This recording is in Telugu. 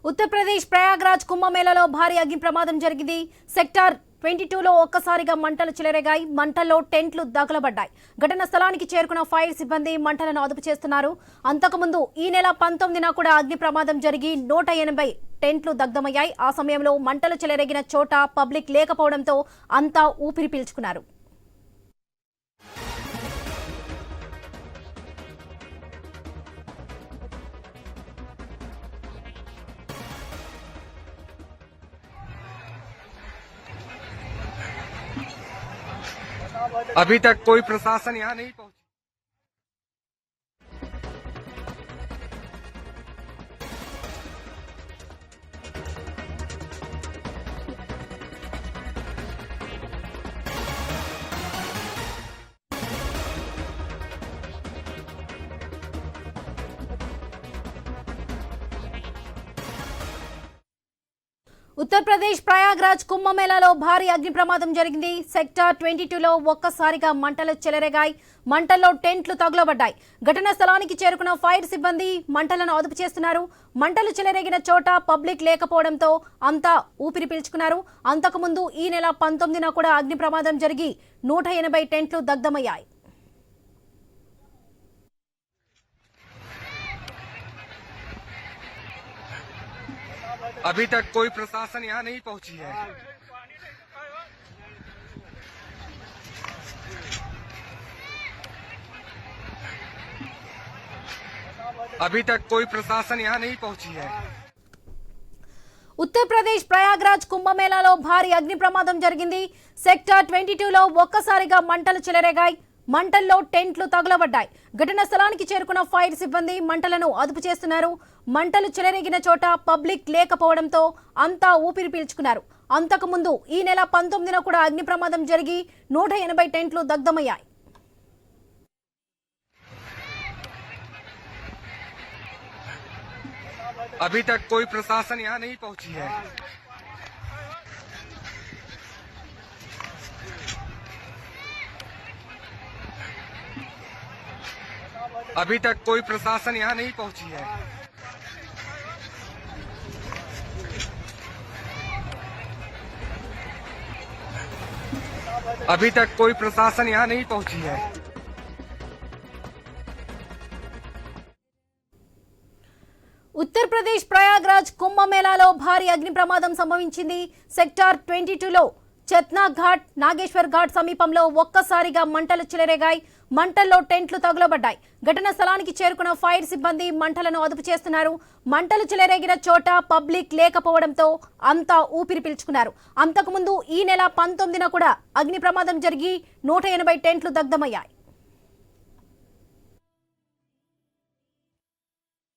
ఉత్తరప్రదేశ్ ప్రయాగ్రాజ్ కుంభమేళాలో భారీ అగ్ని ప్రమాదం జరిగింది. సెక్టార్ 22లో ఒక్కసారిగా మంటలు చెలరేగాయి. మంటల్లో టెంట్లు తగలబడ్డాయి. ఘటనా స్థలానికి చేరుకున్న ఫైర్ సిబ్బంది మంటలను అదుపు చేస్తున్నారు. అంతకుముందు ఈ నెల 19న కూడా అగ్ని ప్రమాదం జరిగి 180 టెంట్లు దగ్ధమయ్యాయి. ఆ సమయంలో మంటలు చెలరేగిన చోట పబ్లిక్ లేకపోవడంతో అంతా ఊపిరి పీల్చుకున్నారు. अभी तक कोई प्रशासन यहाँ नहीं पहुंचा। ఉత్తరప్రదేశ్ ప్రయాగ్రాజ్ కుంభమేళాలో భారీ అగ్ని ప్రమాదం జరిగింది. సెక్టార్ 22లో ఒక్కసారిగా మంటలు చెలరేగాయి. మంటల్లో టెంట్లు తగులబడ్డాయి. ఘటనా స్థలానికి చేరుకున్న ఫైర్ సిబ్బంది మంటలను అదుపు చేస్తున్నారు. మంటలు చెలరేగిన చోట పబ్లిక్ లేకపోవడంతో అంతా ఊపిరి పీల్చుకున్నారు. అంతకుముందు ఈ నెల 19న కూడా అగ్ని ప్రమాదం జరిగి 180 టెంట్లు దగ్ధమయ్యాయి. अभी तक कोई प्रशासन यहाँ नहीं पहुंची है। अभी तक कोई प्रशासन यहाँ नहीं पहुंची है। ఉత్తరప్రదేశ్ ప్రయాగ్రాజ్ కుంభమేళాలో భారీ అగ్ని ప్రమాదం జరిగింది. సెక్టార్ 22లో ఒక్కసారిగా మంటలు చెలరేగాయి. మంటల్లో టెంట్లు తగులబడ్డాయి. ఘటనా స్థలానికి చేరుకున్న ఫైర్ సిబ్బంది మంటలను అదుపు చేస్తున్నారు. మంటలు చెలరేగిన చోట పబ్లిక్ లేకపోవడంతో అంతా ఊపిరి పీల్చుకున్నారు. అంతకుముందు ఈ నెల 19న కూడా అగ్ని ప్రమాదం జరిగి 180 టెంట్లు దగ్ధమయ్యాయి. अभी तक कोई प्रशासन यहाँ नहीं पहुंची है। अभी तक कोई प्रशासन यहाँ नहीं पहुंची है। अभी तक कोई प्रशासन यहाँ नहीं पहुंची है। ఉత్తరప్రదేశ్ ప్రయాగ్రాజ్ కుంభమేళాలో భారీ అగ్ని ప్రమాదం సంభవించింది. సెక్టార్ 22లో చత్నా ఘాట్ నాగేశ్వర్ ఘాట్ సమీపంలో ఒక్కసారిగా మంటలు చెలరేగాయి. మంటల్లో టెంట్లు తగులబడ్డాయి. ఘటనా స్థలానికి చేరుకున్న ఫైర్ సిబ్బంది మంటలను అదుపు చేస్తున్నారు. మంటలు చెలరేగిన చోట పబ్లిక్ లేకపోవడంతో అంతా ఊపిరి పీల్చుకున్నారు. అంతకుముందు ఈ నెల 19న కూడా అగ్ని ప్రమాదం జరిగి 180 టెంట్లు దగ్ధమయ్యాయి.